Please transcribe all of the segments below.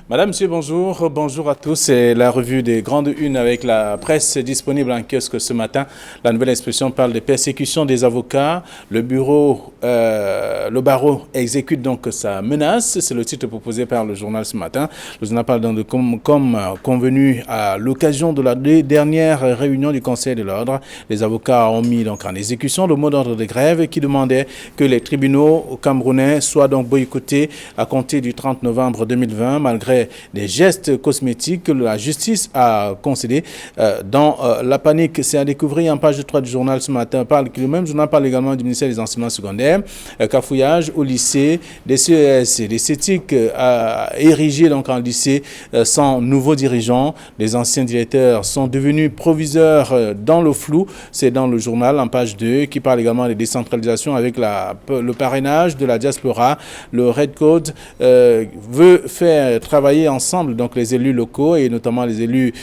Madame, monsieur, bonjour. Bonjour à tous. C'est la revue des grandes unes avec la presse disponible en kiosque ce matin. La nouvelle expression parle des persécutions des avocats. Le barreau exécute donc sa menace. C'est le titre proposé par le journal ce matin. Le journal parle donc de comme convenu à l'occasion de la dernière réunion du Conseil de l'ordre. Les avocats ont mis donc en exécution le mot d'ordre de grève qui demandait que les tribunaux camerounais soient donc boycottés à compter du 30 novembre 2020 malgré des gestes cosmétiques que la justice a concédés. Dans la panique, c'est à découvrir en page 3 du journal ce matin. Le même journal parle également du ministère des enseignements secondaires. Cafouillage au lycée, des CES et des CETIC érigés donc en lycée sans nouveaux dirigeants. Les anciens directeurs sont devenus proviseurs dans le flou. C'est dans le journal en page 2 qui parle également de décentralisation avec le parrainage de la diaspora. Le Red Code veut faire travailler ensemble donc les élus locaux et notamment les élus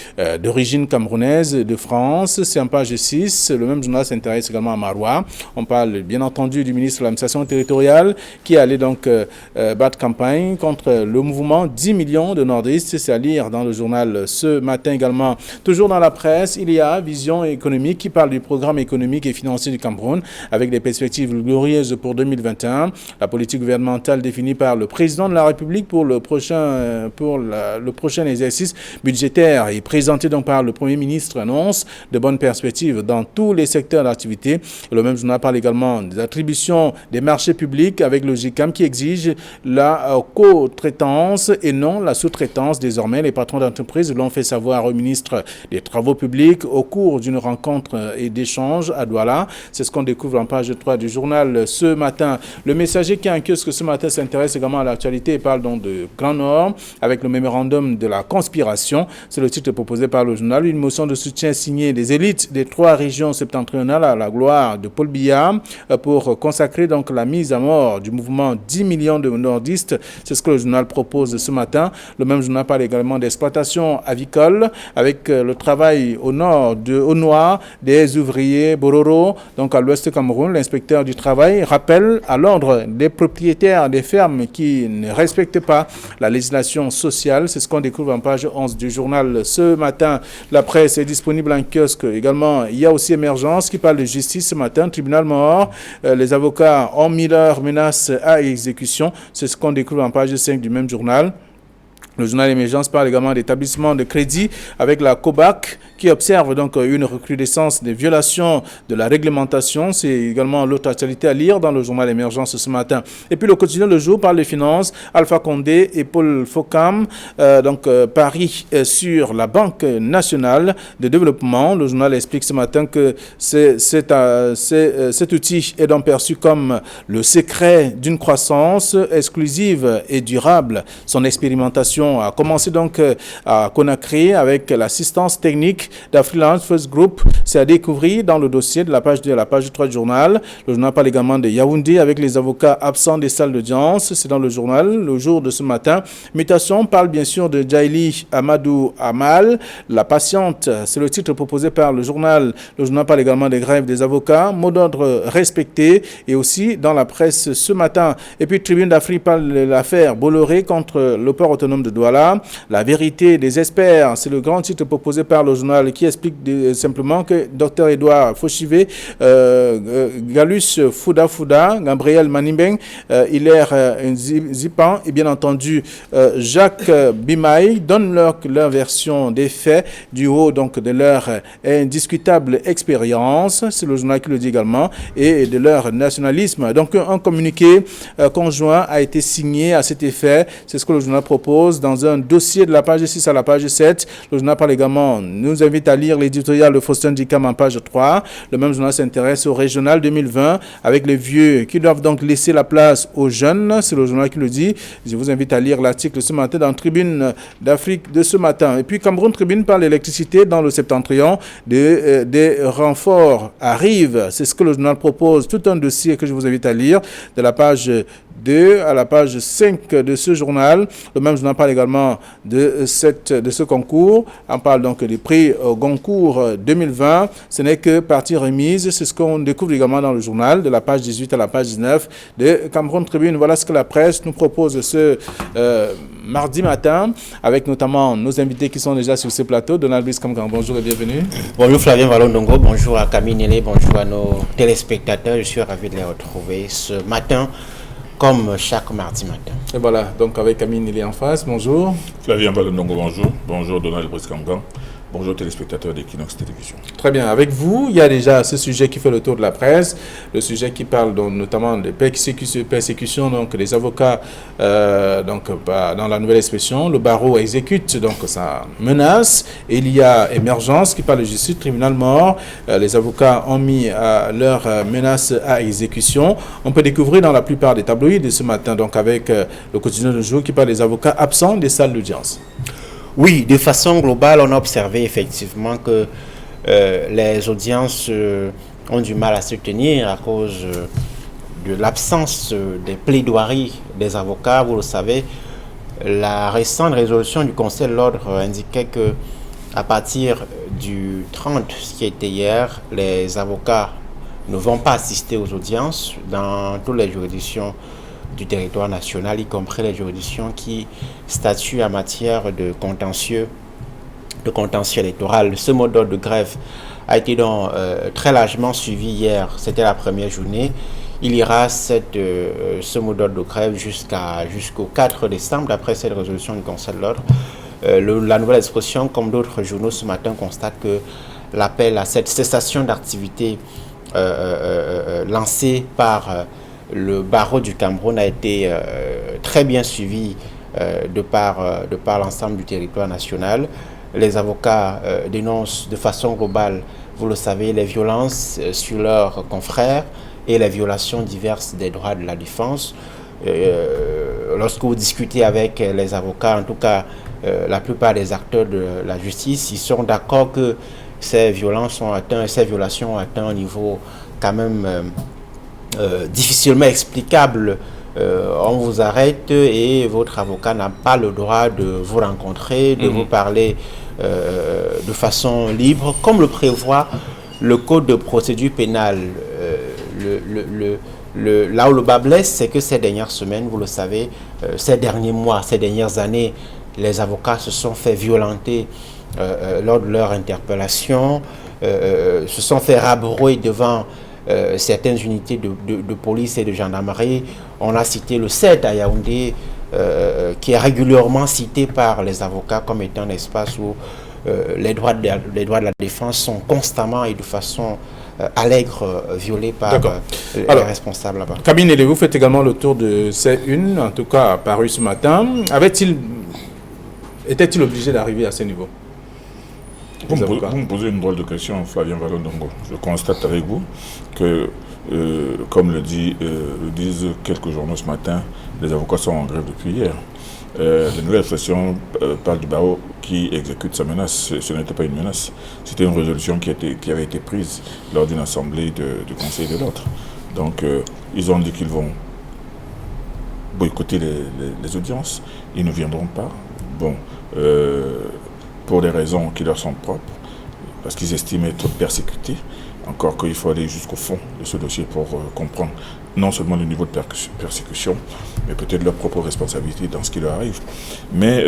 d'origine camerounaise de France. C'est en page 6. Le même journal s'intéresse également à Marois. On parle bien entendu du ministre de l'administration territoriale qui allait donc battre campagne contre le mouvement 10 millions de nordistes. C'est à lire dans le journal ce matin également. Toujours dans la presse, il y a Vision économique qui parle du programme économique et financier du Cameroun avec des perspectives glorieuses pour 2021. La politique gouvernementale définie par le président de la République pour le prochain exercice budgétaire et présenté donc par le Premier ministre annonce de bonnes perspectives dans tous les secteurs d'activité. Le même journal parle également des attributions des marchés publics avec le GICAM qui exige la co-traitance et non la sous-traitance. Désormais, les patrons d'entreprise l'ont fait savoir au ministre des Travaux publics au cours d'une rencontre et d'échange à Douala. C'est ce qu'on découvre en page 3 du journal ce matin. Le Messager qui a un kiosque ce matin s'intéresse également à l'actualité et parle donc de Grand Nord avec le mémorandum de la conspiration. C'est le titre proposé par le journal. Une motion de soutien signée des élites des 3 régions septentrionales à la gloire de Paul Biya pour consacrer donc la mise à mort du mouvement 10 millions de nordistes. C'est ce que le journal propose ce matin. Le même journal parle également d'exploitation avicole avec le travail au nord au noir des ouvriers Bororo, donc à l'ouest du Cameroun. L'inspecteur du travail rappelle à l'ordre des propriétaires des fermes qui ne respectent pas la législation sociale. C'est ce qu'on découvre en page 11 du journal ce matin. La presse est disponible en kiosque également. Il y a aussi Émergence qui parle de justice ce matin. Tribunal mort. Les avocats ont mis leur menace à exécution. C'est ce qu'on découvre en page 5 du même journal. Le journal Émergence parle également d'établissements de crédit avec la COBAC qui observe donc une recrudescence des violations de la réglementation. C'est également l'autre actualité à lire dans le journal Émergence ce matin. Et puis le quotidien Le Jour parle des finances. Alpha Condé et Paul Focam parient sur la Banque nationale de développement. Le journal explique ce matin que cet outil est donc perçu comme le secret d'une croissance exclusive et durable. Son expérimentation a commencé donc à Conakry avec l'assistance technique d'Afriland First Group. C'est à découvrir dans le dossier de la page 2 à la page 3 du journal. Le journal parle également de Yaoundé avec les avocats absents des salles d'audience. C'est dans le journal Le Jour de ce matin. Mutation parle bien sûr de Jaili Amadou Amal, la patiente. C'est le titre proposé par le journal. Le journal parle également des grèves des avocats, mot d'ordre respecté et aussi dans la presse ce matin. Et puis Tribune d'Afrique parle de l'affaire Bolloré contre le port autonome de Douala. La vérité des experts, c'est le grand titre proposé par le journal qui explique simplement que Dr Edouard Fauchivé, Galus Fouda, Gabriel Manimbeng, Hilaire Zipan et bien entendu Jacques Bimaï donnent leur version des faits du haut donc de leur indiscutable expérience, c'est le journal qui le dit également, et de leur nationalisme. Donc un communiqué conjoint a été signé à cet effet, c'est ce que le journal propose dans un dossier de la page 6 à la page 7. Le journal parle également, nous invite à lire l'éditorial de Faustin Dicam en page 3. Le même journal s'intéresse au régional 2020 avec les vieux qui doivent donc laisser la place aux jeunes. C'est le journal qui le dit. Je vous invite à lire l'article ce matin dans Tribune d'Afrique de ce matin. Et puis Cameroun Tribune parle d'électricité dans le septentrion. Des renforts arrivent. C'est ce que le journal propose. Tout un dossier que je vous invite à lire de la page 2, à la page 5 de ce journal. Le même journal parle également de ce concours. On parle donc du prix Goncourt 2020. Ce n'est que partie remise. C'est ce qu'on découvre également dans le journal, de la page 18 à la page 19 de Cameroun Tribune. Voilà ce que la presse nous propose ce mardi matin, avec notamment nos invités qui sont déjà sur ce plateau. Donald Brice Kamgan, bonjour et bienvenue. Bonjour Flavien Vallon-Dongo, bonjour à Camille Nélé, bonjour à nos téléspectateurs. Je suis ravi de les retrouver ce matin, comme chaque mardi matin. Et voilà, donc avec Camille Nélé en face, bonjour. Flavien Vallon-Dongo, bonjour. Bonjour Donald Brice Kamgan. Bonjour téléspectateurs d'Equinox Télévision. Très bien, avec vous, il y a déjà ce sujet qui fait le tour de la presse, le sujet qui parle donc, notamment de persécution, donc les avocats dans la nouvelle expression, le barreau exécute donc sa menace, et il y a Émergence qui parle de justice, tribunal mort, les avocats ont mis leur menace à exécution. On peut découvrir dans la plupart des tabloïds de ce matin, donc avec le quotidien de jour qui parle des avocats absents des salles d'audience. Oui, de façon globale, on a observé effectivement que les audiences ont du mal à se tenir à cause de l'absence des plaidoiries des avocats. Vous le savez, la récente résolution du Conseil de l'ordre indiquait que à partir du 30, ce qui était hier, les avocats ne vont pas assister aux audiences dans toutes les juridictions du territoire national, y compris les juridictions qui statuent en matière de contentieux électoral. Ce mot d'ordre de grève a été donc très largement suivi hier. C'était la première journée. Il ira ce mot d'ordre de grève jusqu'au 4 décembre, d'après cette résolution du Conseil de l'ordre. La nouvelle expression, comme d'autres journaux ce matin, constate que l'appel à cette cessation d'activité lancé par le barreau du Cameroun a été très bien suivi de par l'ensemble du territoire national. Les avocats dénoncent de façon globale, vous le savez, les violences sur leurs confrères et les violations diverses des droits de la défense. Lorsque vous discutez avec les avocats, en tout cas la plupart des acteurs de la justice, ils sont d'accord que ces violations ont atteint un niveau quand même difficilement explicable. On vous arrête et votre avocat n'a pas le droit de vous rencontrer, de vous parler de façon libre, comme le prévoit le Code de procédure pénale. Là où le bas blesse, c'est que ces dernières semaines, vous le savez, ces derniers mois, ces dernières années, les avocats se sont fait violenter lors de leur interpellation, se sont fait rabrouer devant certaines unités de police et de gendarmerie. On a cité le 7 à Yaoundé, qui est régulièrement cité par les avocats comme étant un espace où les droits de la défense sont constamment et de façon allègre violés par les responsables là-bas. Camille Nélé, vous faites également le tour de C1, en tout cas paru ce matin. Était-il obligé d'arriver à ce niveau? Vous me posez une drôle de question, Flavien Vallon-Dongo. Je constate avec vous que, comme le disent quelques journaux ce matin, les avocats sont en grève depuis hier. La nouvelle expression parle du barreau qui exécute sa menace. Ce n'était pas une menace, c'était une résolution qui avait été prise lors d'une assemblée du Conseil de l'ordre. Donc, ils ont dit qu'ils vont boycotter les audiences, ils ne viendront pas. Bon, pour des raisons qui leur sont propres, parce qu'ils estiment être persécutés. Encore qu'il faut aller jusqu'au fond de ce dossier pour comprendre non seulement le niveau de persécution, mais peut-être leur propre responsabilité dans ce qui leur arrive. Mais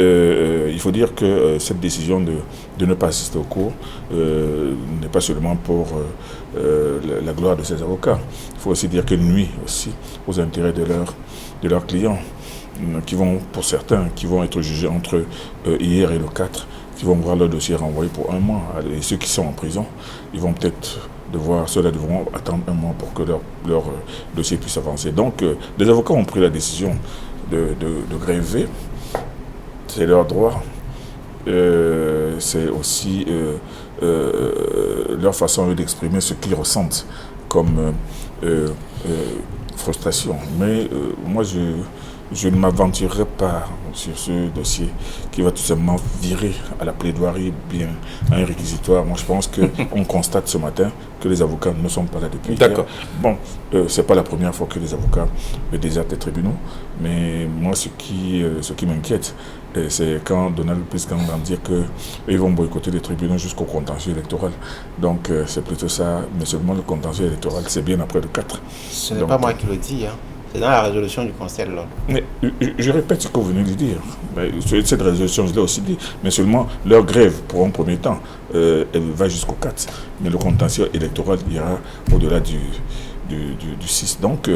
il faut dire que cette décision de ne pas assister au cours n'est pas seulement pour la gloire de ces avocats. Il faut aussi dire qu'elle nuit aussi aux intérêts de leurs clients, qui vont, pour certains, qui vont être jugés entre hier et le 4, qui vont voir leur dossier renvoyé pour 1 mois. Et ceux qui sont en prison, ils vont peut-être ceux-là devront attendre 1 mois pour que leur dossier puisse avancer. Donc, les avocats ont pris la décision de gréver. C'est leur droit. C'est aussi leur façon d'exprimer ce qu'ils ressentent comme frustration. Mais moi, je ne m'aventurerai pas sur ce dossier qui va tout simplement virer à la plaidoirie, bien à un réquisitoire. Moi, je pense qu'on constate ce matin que les avocats ne sont pas là depuis. D'accord. Bon, c'est pas la première fois que les avocats désertent les tribunaux, mais moi, ce qui m'inquiète, c'est quand Donald Tusk va dire qu'ils vont boycotter les tribunaux jusqu'au contentieux électoral. Donc, c'est plutôt ça, mais seulement le contentieux électoral, c'est bien après le 4. Ce n'est pas moi qui le dis, hein. C'est dans la résolution du Conseil de l'ordre. Mais je répète ce que vous venez de dire. Mais cette résolution, je l'ai aussi dit. Mais seulement leur grève, pour un premier temps, elle va jusqu'au 4. Mais le contentieux électoral ira au-delà du 6. Donc,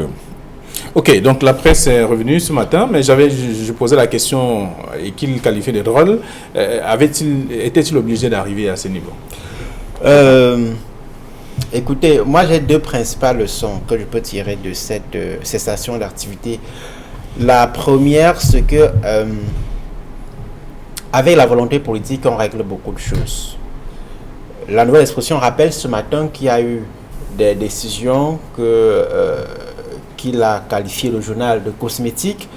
Ok, donc la presse est revenue ce matin, mais je posais la question et qu'il qualifiait de drôle. Était-il obligé d'arriver à ce niveau? Écoutez, moi j'ai deux principales leçons que je peux tirer de cette cessation d'activité. La première, c'est que avec la volonté politique, on règle beaucoup de choses. La nouvelle expression rappelle ce matin qu'il y a eu des décisions qu'il a qualifiées le journal de cosmétiques,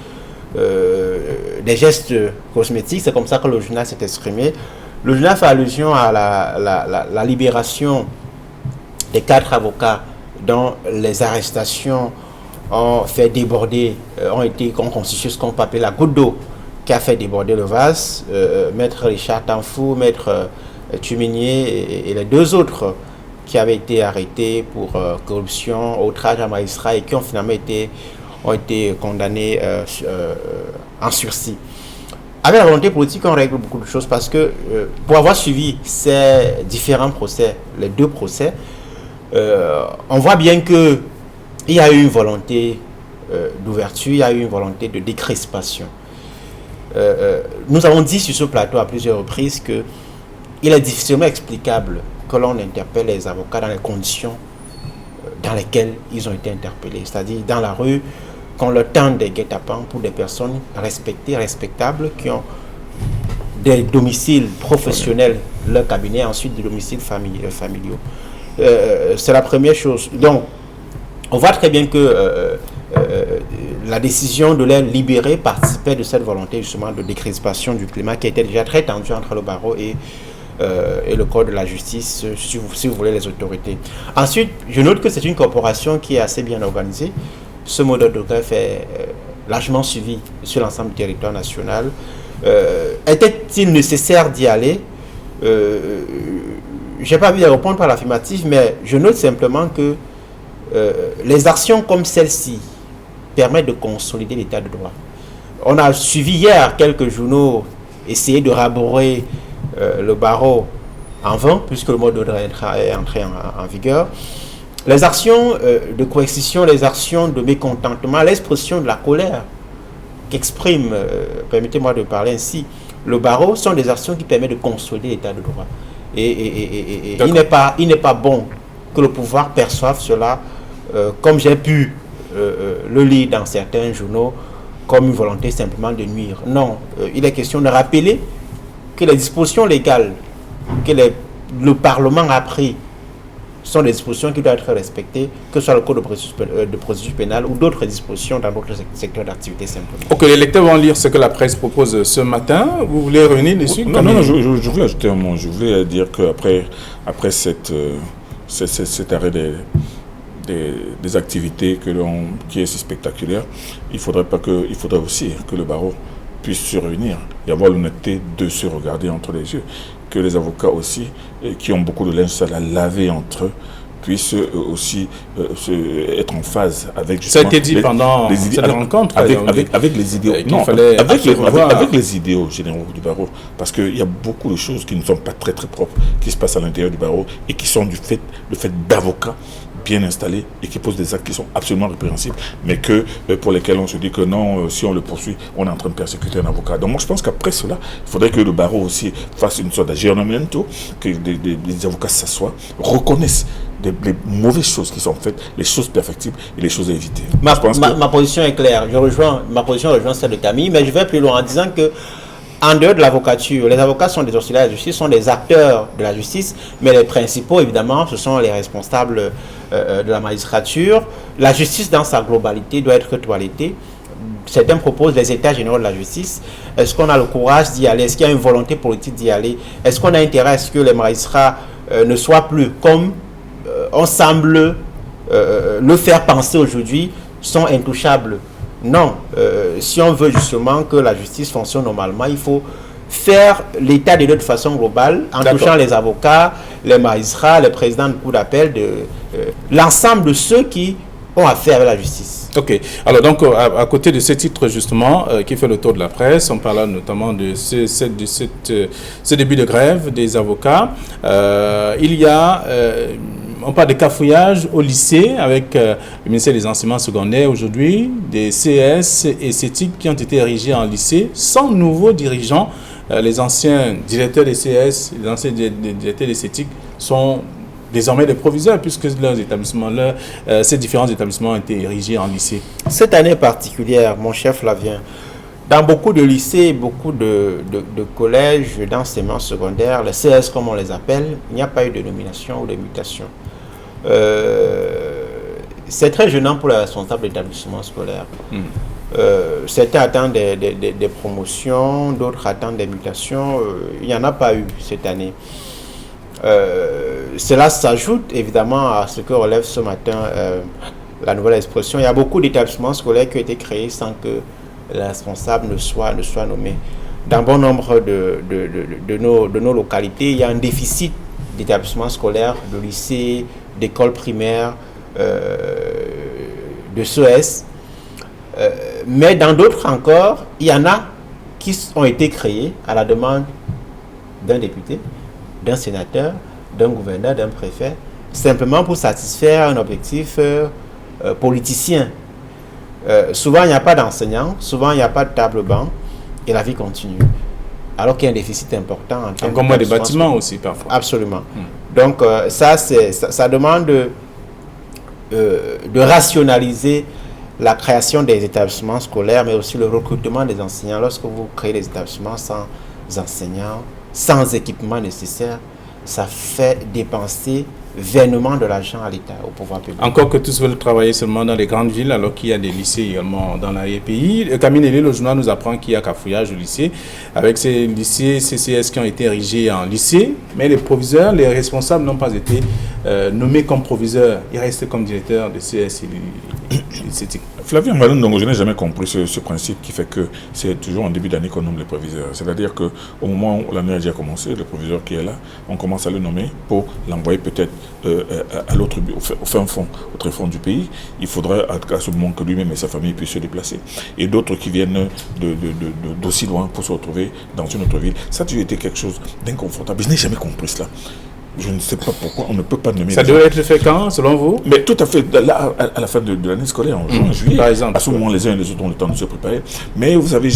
des gestes cosmétiques, c'est comme ça que le journal s'est exprimé. Le journal fait allusion à la libération des 4 avocats dont les arrestations ont fait déborder, ont constitué ce qu'on peut appeler la goutte d'eau qui a fait déborder le vase. Maître Richard Tanfou, Maître Tuminier et les 2 autres qui avaient été arrêtés pour corruption, outrage à magistrat et qui ont finalement été condamnés en sursis. Avec la volonté politique, on règle beaucoup de choses parce que pour avoir suivi ces différents procès, les 2 procès, on voit bien qu'il y a eu une volonté d'ouverture, il y a eu une volonté de décrispation. Nous avons dit sur ce plateau à plusieurs reprises qu'il est difficilement explicable que l'on interpelle les avocats dans les conditions dans lesquelles ils ont été interpellés, c'est-à-dire dans la rue, qu'on leur tend des guet-apens pour des personnes respectées, respectables, qui ont des domiciles professionnels, leur cabinet, ensuite des domiciles familiaux. C'est la première chose. Donc, on voit très bien que la décision de les libérer participait de cette volonté justement de décrispation du climat qui était déjà très tendu entre le barreau et le corps de la justice, si vous voulez, les autorités. Ensuite, je note que c'est une corporation qui est assez bien organisée. Ce modèle de greffe est largement suivi sur l'ensemble du territoire national. Était-il nécessaire d'y aller? Je n'ai pas envie de répondre par l'affirmative, mais je note simplement que les actions comme celle-ci permettent de consolider l'état de droit. On a suivi hier quelques journaux essayer de raborer le barreau en vain, puisque le mot d'ordre est entré en vigueur. Les actions de coercition, les actions de mécontentement, l'expression de la colère qu'exprime, permettez-moi de parler ainsi, le barreau, sont des actions qui permettent de consolider l'état de droit. Et il n'est pas bon que le pouvoir perçoive cela, comme j'ai pu le lire dans certains journaux, comme une volonté simplement de nuire. Non, il est question de rappeler que les dispositions légales que le Parlement a prises sont des dispositions qui doivent être respectées, que ce soit le code de procédure pénale ou d'autres dispositions dans d'autres secteurs d'activité simplement. Ok, les lecteurs vont lire ce que la presse propose ce matin. Vous voulez revenir dessus? Non, je voulais ajouter un mot. Je voulais dire qu'après cet arrêt des activités qui est si spectaculaire, il faudrait aussi que le barreau puisse se réunir et avoir l'honnêteté de se regarder entre les yeux, que les avocats aussi, qui ont beaucoup de linge sale à laver entre eux, puissent aussi être en phase avec justement... Ça a été dit pendant cette rencontre avec les idéaux. Non, avec les idéaux généraux du barreau, parce qu'il y a beaucoup de choses qui ne sont pas très très propres, qui se passent à l'intérieur du barreau et qui sont le fait d'avocats bien installés et qui posent des actes qui sont absolument répréhensibles, mais pour lesquels on se dit que non, si on le poursuit, on est en train de persécuter un avocat. Donc moi je pense qu'après cela, il faudrait que le barreau aussi fasse une sorte d'aggiornamento, que les avocats s'assoient, reconnaissent les mauvaises choses qui sont faites, les choses perfectibles et les choses à éviter. Ma position est claire. Ma position rejoint celle de Camille, mais je vais plus loin en disant que en dehors de l'avocature, les avocats sont des auxiliaires de la justice, sont des acteurs de la justice, mais les principaux, évidemment, ce sont les responsables de la magistrature. La justice, dans sa globalité, doit être toilettée certains proposent les états généraux de la justice. Est-ce qu'on a le courage d'y aller? Est-ce qu'il y a une volonté politique d'y aller? Est-ce qu'on a intérêt à ce que les magistrats ne soient plus comme on semble le faire penser aujourd'hui, sont intouchables? Non. Si on veut justement que la justice fonctionne normalement, il faut faire l'état des lieux de façon globale, en touchant les avocats, les magistrats, les présidents de cour d'appel, l'ensemble de ceux qui ont affaire avec la justice. Ok. Alors donc, à côté de ce titre justement, qui fait le tour de la presse, on parle notamment de ce début de grève des avocats. Il y a... on parle de cafouillage au lycée avec le ministère des enseignements secondaires aujourd'hui, des CES et CETIC qui ont été érigés en lycée sans nouveaux dirigeants. Les anciens directeurs des CES, les anciens directeurs des CETIC sont désormais des proviseurs puisque leurs établissements, ces différents établissements ont été érigés en lycée. Cette année particulière, mon cher Flavien, dans beaucoup de lycées, beaucoup de collèges d'enseignement secondaire, les CS comme on les appelle, il n'y a pas eu de nomination ou de mutation. C'est très gênant pour les responsables d'établissements scolaires. Certains attendent des promotions, d'autres attendent des mutations. Il n'y en a pas eu cette année. Cela s'ajoute évidemment à ce que relève ce matin la nouvelle expression. Il y a beaucoup d'établissements scolaires qui ont été créés sans que les responsables ne soient nommés. Dans bon nombre de nos localités, il y a un déficit d'établissements scolaires, de lycées, d'écoles primaires, de CES. Mais dans d'autres encore, il y en a qui ont été créés à la demande d'un député, d'un sénateur, d'un gouverneur, d'un préfet, simplement pour satisfaire un objectif politicien. Souvent, il n'y a pas d'enseignants, souvent, il n'y a pas de table-banc, et la vie continue. Alors qu'il y a un déficit important. Encore moins des bâtiments aussi, parfois. Absolument. Donc, ça demande de rationaliser la création des établissements scolaires, mais aussi le recrutement des enseignants. Lorsque vous créez des établissements sans enseignants, sans équipement nécessaire, ça fait dépenser vainement de l'argent à l'État, au pouvoir public. Encore que tous veulent travailler seulement dans les grandes villes, alors qu'il y a des lycées également dans l'arrière-pays. Camille Nelly, le journal nous apprend qu'il y a cafouillage au lycée, avec ces lycées CCS qui ont été érigés en lycée, mais les proviseurs, les responsables n'ont pas été nommés comme proviseurs. Ils restent comme directeurs de CS et CETIC. Flavien Malone, donc je n'ai jamais compris ce principe qui fait que c'est toujours en début d'année qu'on nomme les proviseurs. C'est-à-dire qu'au moment où l'année a déjà commencé, le proviseur qui est là, on commence à le nommer pour l'envoyer peut-être à l'autre, au fin fond, au très fond du pays. Il faudrait à ce moment que lui-même et sa famille puissent se déplacer. Et d'autres qui viennent d'aussi loin pour se retrouver dans une autre ville. Ça a toujours été quelque chose d'inconfortable. Je n'ai jamais compris cela. Je ne sais pas pourquoi on ne peut pas nommer. Ça doit être fait quand, selon vous? Mais tout à fait, là, à la fin de l'année scolaire, en juin, juillet, par exemple. À ce moment, les uns et les autres ont le temps de se préparer. Mais vous savez,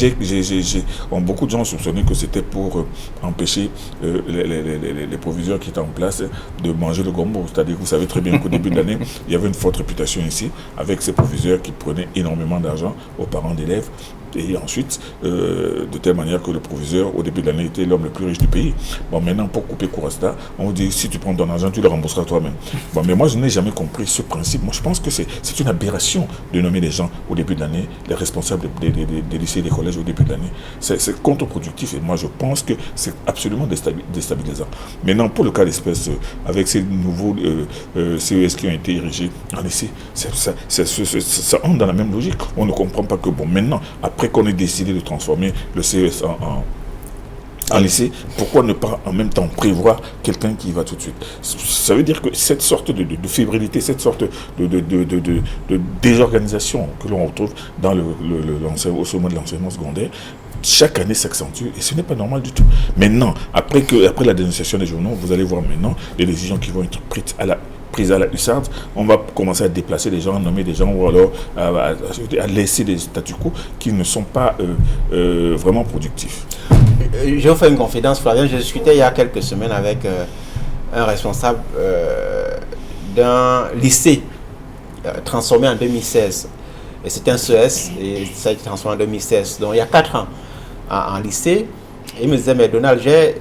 beaucoup de gens soupçonnaient que c'était pour empêcher les proviseurs qui étaient en place de manger le gombo. C'est-à-dire que vous savez très bien qu'au début de l'année, il y avait une forte réputation ici, avec ces proviseurs qui prenaient énormément d'argent aux parents d'élèves. Et ensuite, de telle manière que le proviseur, au début de l'année, était l'homme le plus riche du pays. Bon, maintenant, pour couper Courasta, on vous dit, si tu prends ton argent, tu le rembourseras toi-même. Bon, mais moi, je n'ai jamais compris ce principe. Moi, je pense que c'est une aberration de nommer les gens au début de l'année, les responsables des lycées et des collèges au début de l'année. C'est contre-productif et moi, je pense que c'est absolument déstabilisant. Maintenant, pour le cas d'espèce, avec ces nouveaux CES qui ont été érigés en lycée, ça entre dans la même logique. On ne comprend pas que, bon, maintenant, après qu'on ait décidé de transformer le CES en lycée, pourquoi ne pas en même temps prévoir quelqu'un qui y va tout de suite? Ça veut dire que cette sorte de fébrilité, cette sorte de désorganisation que l'on retrouve dans au sommet de l'enseignement secondaire, chaque année s'accentue et ce n'est pas normal du tout. Maintenant, après la dénonciation des journaux, vous allez voir maintenant les décisions qui vont être prises à la hussarde, on va commencer à déplacer des gens, à nommer des gens ou alors à laisser des statu quo qui ne sont pas vraiment productifs. Je vous fais une confidence, Flavien. Je discutais il y a quelques semaines avec un responsable d'un lycée transformé en 2016. Et c'était un CES et ça a été transformé en 2016. Donc il y a 4 ans en lycée. Et il me disait, mais Donald, j'ai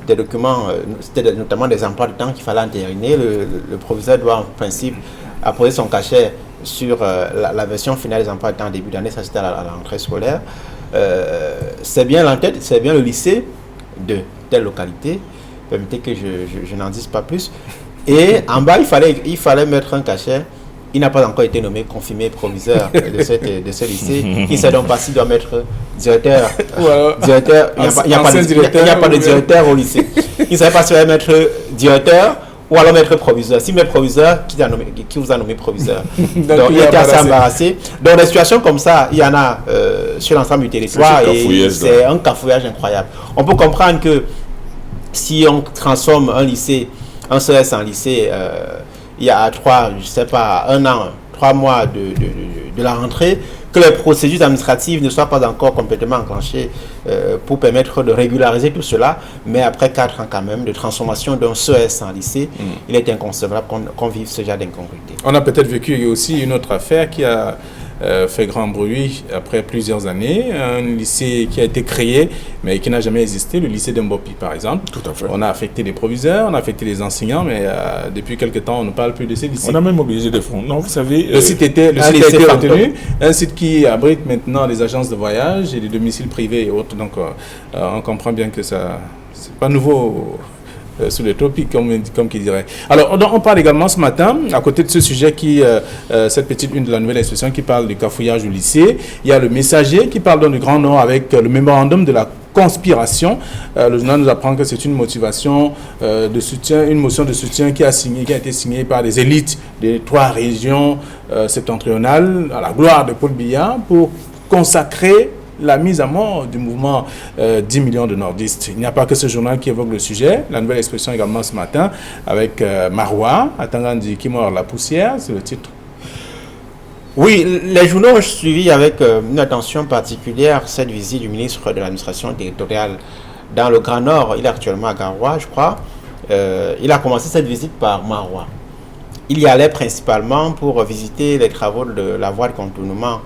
des documents, c'était notamment des emplois de temps qu'il fallait entériner. Le proviseur doit en principe apposer son cachet sur la version finale des emplois en début d'année, ça c'était à la rentrée scolaire. C'est bien l'entête, c'est bien le lycée de telle localité. Permettez que je n'en dise pas plus. Et en bas, il fallait mettre un cachet. Il n'a pas encore été nommé confirmé proviseur de ce lycée. Il ne sait donc pas s'il doit mettre directeur. Directeur, il n'y a pas de directeur au lycée. Il ne savait pas s'il va mettre directeur ou alors mettre proviseur. S'il met proviseur, qui vous a nommé proviseur? Donc il était assez embarrassé. Donc des situations comme ça, il y en a sur l'ensemble du territoire et c'est un cafouillage incroyable. On peut comprendre que si on transforme un lycée, un CES en lycée, il y a 3 mois de la rentrée, que les procédures administratives ne soient pas encore complètement enclenchées pour permettre de régulariser tout cela, mais après 4 ans quand même de transformation d'un CES en lycée, il est inconcevable qu'on vive ce genre d'incongruité. On a peut-être vécu aussi une autre affaire qui a fait grand bruit après plusieurs années, un lycée qui a été créé mais qui n'a jamais existé, le lycée d'Mbopi par exemple. Tout à fait. On a affecté les proviseurs, on a affecté les enseignants, mais depuis quelque temps on ne parle plus de ces lycées. On a même mobilisé des fonds. Non, vous savez, le site a été retenu, un site qui abrite maintenant des agences de voyage et des domiciles privés et autres, donc on comprend bien que ça c'est pas nouveau sous les tropiques, comme qui dirait. Alors, on parle également ce matin, à côté de ce sujet cette petite une de la nouvelle expression qui parle du cafouillage au lycée, il y a le Messager qui parle dans le Grand Nord avec le mémorandum de la conspiration. Le journal nous apprend que c'est une motivation de soutien, une motion de soutien qui a été signée par des élites des 3 régions septentrionales à la gloire de Paul Biya pour consacrer la mise à mort du mouvement 10 millions de nordistes. Il n'y a pas que ce journal qui évoque le sujet. La nouvelle expression également ce matin avec Marois, Atangandi qui mord la poussière, c'est le titre. Oui, les journaux ont suivi avec une attention particulière cette visite du ministre de l'administration territoriale dans le Grand Nord. Il est actuellement à Garoua, je crois. Il a commencé cette visite par Marois. Il y allait principalement pour visiter les travaux de la voie de contournement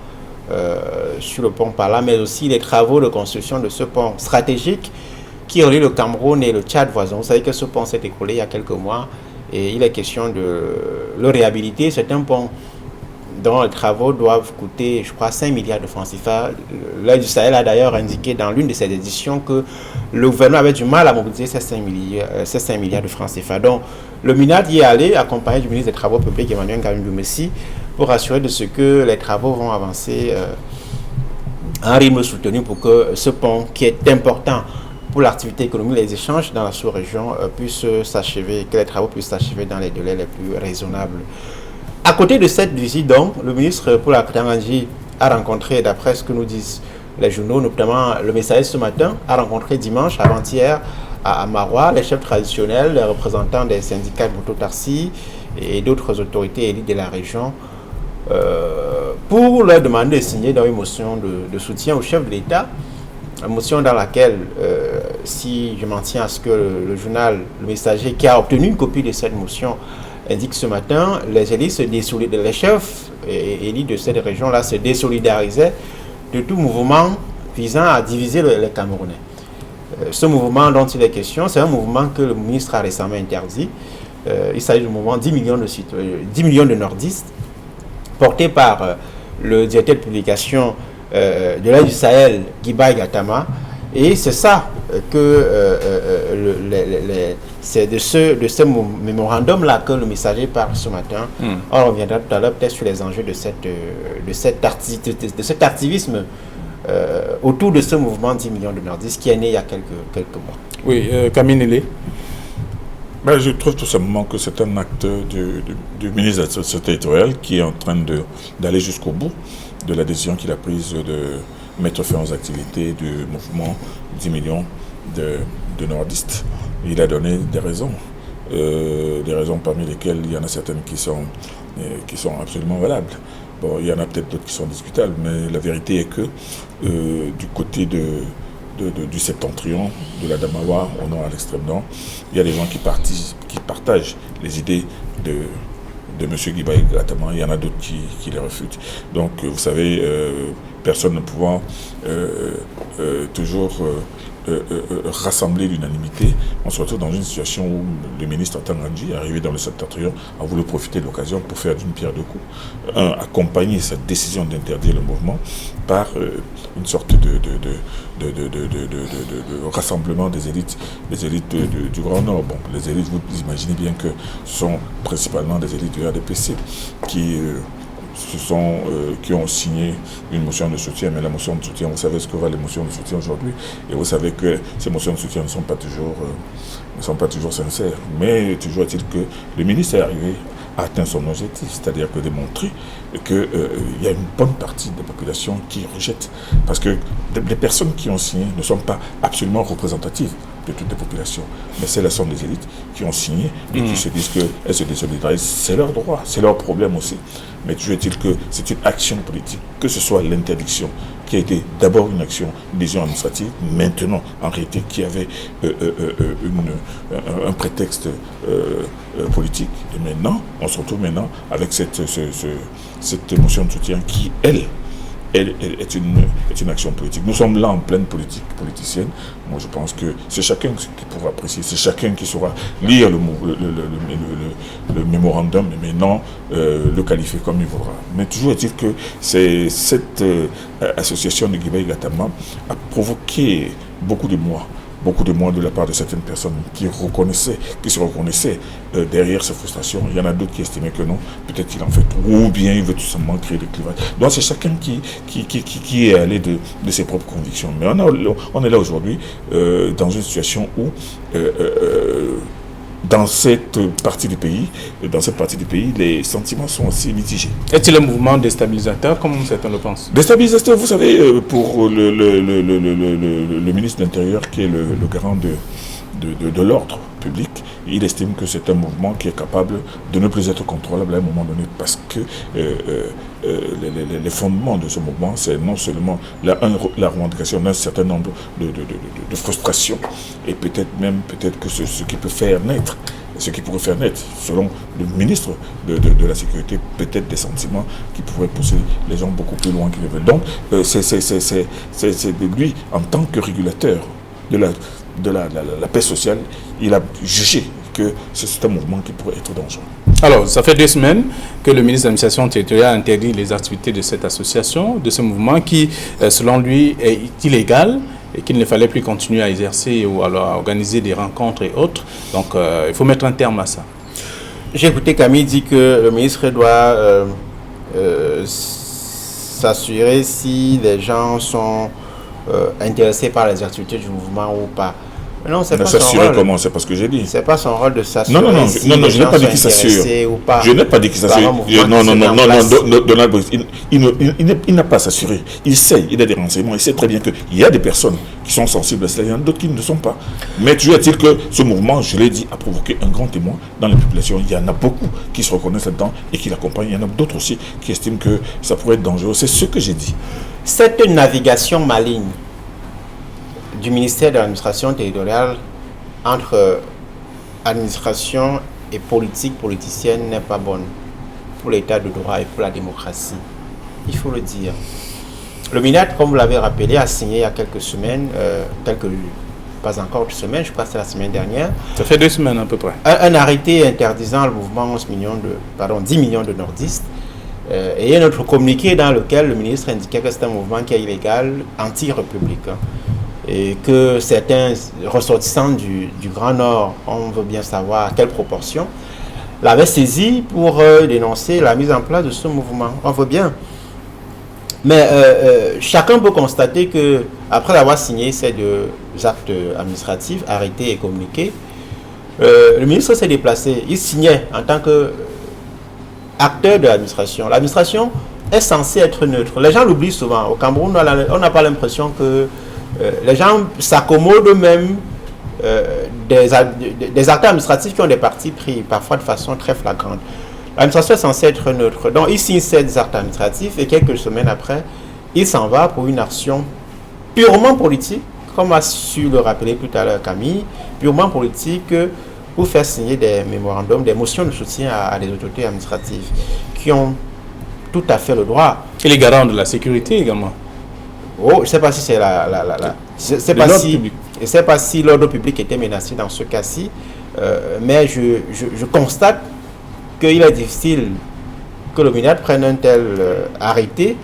sur le pont par là, mais aussi les travaux de construction de ce pont stratégique qui relie le Cameroun et le Tchad voisin. Vous savez que ce pont s'est écroulé il y a quelques mois et il est question de le réhabiliter. C'est un pont dont les travaux doivent coûter, je crois, 5 milliards de francs CFA. L'Œil du Sahel a d'ailleurs indiqué dans l'une de ses éditions que le gouvernement avait du mal à mobiliser ces 5 milliards de francs CFA. Donc, le MINAD y est allé, accompagné du ministre des Travaux publics, Emmanuel Ngambi-Messi, pour assurer de ce que les travaux vont avancer à un rythme soutenu pour que ce pont, qui est important pour l'activité économique, les échanges dans la sous-région, puissent s'achever, que les travaux puissent s'achever dans les délais les plus raisonnables. À côté de cette visite, donc, le ministre Paul Atangandi a rencontré, d'après ce que nous disent les journaux, notamment le Messager ce matin, a rencontré dimanche, avant-hier, à Marois, les chefs traditionnels, les représentants des syndicats de mototaxi et d'autres autorités élites de la région, pour leur demander de signer dans une motion de soutien au chef de l'État, une motion dans laquelle, si je m'en tiens à ce que le journal Le Messager, qui a obtenu une copie de cette motion, indique ce matin, les élites les chefs et élites de cette région-là se désolidarisaient de tout mouvement visant à diviser les Camerounais. Ce mouvement dont il est question, c'est un mouvement que le ministre a récemment interdit. Il s'agit du mouvement 10 millions de nordistes, porté par le directeur de publication de l'Œil du Sahel, Guibaï Gatama. Et c'est ça que c'est de ce mémorandum-là que le Messager parle ce matin. On reviendra tout à l'heure peut-être sur les enjeux de cet activisme autour de ce mouvement 10 millions de nordistes qui est né il y a quelques mois. Oui, Camille Nélé. Ben, je trouve tout simplement que c'est un acte du ministre de l'administration territoriale qui est en train d'aller jusqu'au bout de la décision qu'il a prise de mettre fin aux activités du mouvement 10 millions de nordistes. Il a donné des raisons parmi lesquelles il y en a certaines qui sont absolument valables. Bon, il y en a peut-être d'autres qui sont discutables, mais la vérité est que du côté du septentrion, de la Damawa, au nord à l'extrême nord, il y a des gens qui partagent les idées de M. Guibaï Gatama, il y en a d'autres qui les refutent. Donc, vous savez, personne ne pouvant toujours rassembler l'unanimité, on se retrouve dans une situation où le ministre Tangandji, arrivé dans le septentrion, a voulu profiter de l'occasion pour faire d'une pierre deux coups. Accompagner cette décision d'interdire le mouvement par une sorte de rassemblement des élites du Grand Nord. Bon, les élites, vous imaginez bien que ce sont principalement des élites du RDPC qui ont signé une motion de soutien, mais la motion de soutien, vous savez ce que va les motions de soutien aujourd'hui, et vous savez que ces motions de soutien ne sont pas toujours sincères. Mais toujours est-il que le ministre est arrivé à atteindre son objectif, c'est-à-dire que démontrer qu'il y a une bonne partie de la population qui rejette, parce que les personnes qui ont signé ne sont pas absolument représentatives de toutes les populations, mais c'est la somme des élites qui ont signé et qui se disent qu'elles se désolidarisent. C'est leur droit, c'est leur problème aussi. Mais toujours est-il que c'est une action politique, que ce soit l'interdiction, qui a été d'abord une décision administrative, maintenant en réalité qui avait un prétexte politique. Et maintenant, on se retrouve maintenant avec cette motion de soutien qui, elle est une action politique. Nous sommes là en pleine politique politicienne. Moi, je pense que c'est chacun qui pourra apprécier, c'est chacun qui saura lire le mémorandum et maintenant le qualifier comme il voudra. Mais toujours est-il que cette association de Guibaï Gatama a provoqué beaucoup de mois de la part de certaines personnes qui se reconnaissaient derrière ces frustrations. Il y en a d'autres qui estimaient que non, peut-être qu'il en fait trop, ou bien il veut tout simplement créer des clivages. Donc c'est chacun qui est allé de ses propres convictions. Mais on est là aujourd'hui dans une situation où dans cette partie du pays, les sentiments sont aussi mitigés. Est-il un mouvement déstabilisateur, comme certains le pensent? Déstabilisateur, vous savez, pour le ministre de l'Intérieur, qui est le garant de l'ordre public, il estime que c'est un mouvement qui est capable de ne plus être contrôlable à un moment donné, parce que les fondements de ce mouvement, c'est non seulement la revendication d'un certain nombre de frustrations, et peut-être que ce qui pourrait faire naître, selon le ministre de la Sécurité, peut-être des sentiments qui pourraient pousser les gens beaucoup plus loin qu'ils ne veulent. Donc, c'est de lui, en tant que régulateur de la paix sociale, il a jugé que c'est un mouvement qui pourrait être dangereux. Alors, ça fait 2 semaines que le ministre de l'administration territoriale interdit les activités de cette association, de ce mouvement qui, selon lui, est illégal et qu'il ne fallait plus continuer à exercer ou alors à organiser des rencontres et autres. Donc, il faut mettre un terme à ça. J'ai écouté Camille dire que le ministre doit s'assurer si les gens sont intéressés par les activités du mouvement ou pas. Non, c'est pas son rôle. Comment? C'est pas ce que j'ai dit. C'est pas son rôle de s'assurer. Non, si je n'ai pas dit qu'il s'assure. Je n'ai pas dit qu'il s'assure. Non, Donald Boris, il n'a pas à s'assurer. Il sait, il a des renseignements, il sait très bien qu'il y a des personnes qui sont sensibles à cela, il y en a d'autres qui ne le sont pas. Mais toujours est-il que ce mouvement, je l'ai dit, a provoqué un grand témoin dans la population. Il y en a beaucoup qui se reconnaissent là-dedans et qui l'accompagnent. Il y en a d'autres aussi qui estiment que ça pourrait être dangereux. C'est ce que j'ai dit. Cette navigation maligne du ministère de l'administration territoriale entre administration et politicienne n'est pas bonne pour l'état de droit et pour la démocratie. Il faut le dire. Le MINAT, comme vous l'avez rappelé, a signé il y a quelques semaines, pas encore une semaine, je crois que c'est la semaine dernière. Ça fait 2 semaines à peu près. Un arrêté interdisant le mouvement 10 millions de nordistes. Et il y a notre communiqué dans lequel le ministre indiquait que c'est un mouvement qui est illégal, anti-républicain. Et que certains ressortissants du Grand Nord, on veut bien savoir à quelle proportion, l'avaient saisi pour dénoncer la mise en place de ce mouvement. On veut bien. Mais chacun peut constater que après avoir signé ces 2 actes administratifs, arrêtés et communiqués, le ministre s'est déplacé. Il signait en tant qu'acteur de l'administration. L'administration est censée être neutre. Les gens l'oublient souvent. Au Cameroun, on n'a pas l'impression que les gens s'accommodent eux-mêmes des acteurs administratifs qui ont des partis pris, parfois de façon très flagrante. L'administration est censée être neutre. Donc, il signe ces actes administratifs et quelques semaines après, il s'en va pour une action purement politique, comme a su le rappeler tout à l'heure Camille, purement politique pour faire signer des mémorandums, des motions de soutien à des autorités administratives qui ont tout à fait le droit. Et les garants de la sécurité également. Oh, je ne sais pas si c'est je sais pas si l'ordre public était menacé dans ce cas-ci, mais je constate qu'il est difficile que le MINAD prenne un tel arrêté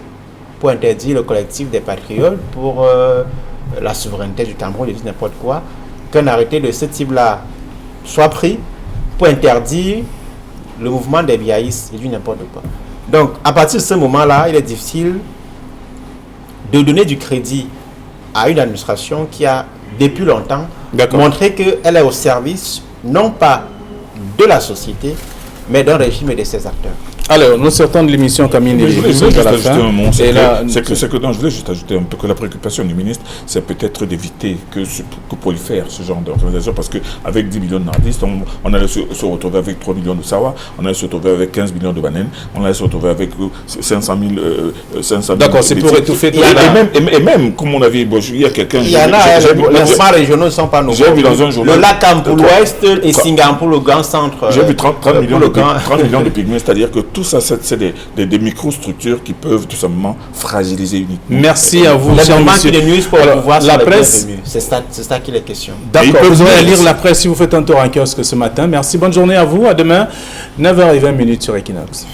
pour interdire le collectif des patriotes pour la souveraineté du Cameroun, je dis n'importe quoi, qu'un arrêté de ce type-là soit pris pour interdire le mouvement des biaïstes, je dis n'importe quoi. Donc, à partir de ce moment-là, il est difficile de donner du crédit à une administration qui a, depuis longtemps, montré qu'elle est au service, non pas de la société, mais d'un régime et de ses acteurs. Alors, nous sortons de l'émission Camille. Je voulais juste ajouter un mot. Je voulais juste ajouter un peu que la préoccupation du ministre, c'est peut-être d'éviter que prolifère ce genre d'organisation, parce qu'avec 10 millions de nardistes, on allait se retrouver avec 3 millions de Sawa, on allait se retrouver avec 15 millions de Banen, on allait se retrouver avec 500 000. D'accord, c'est pour étouffer tout et même, comme on avait, il y a quelqu'un. Il y en a, les mouvements régionaux ne sont pas nos. J'ai vu dans un journal. Le lac pour l'ouest et Singapour, le grand centre. J'ai vu 30 millions de pygmées, c'est-à-dire que tout ça, c'est des microstructures qui peuvent tout simplement fragiliser uniquement. Merci à vous, cher monsieur. La presse, c'est ça qu'il est question. D'accord, vous aurez à lire la presse si vous faites un tour en kiosque ce matin. Merci, bonne journée à vous. À demain, 9h20 sur Equinox.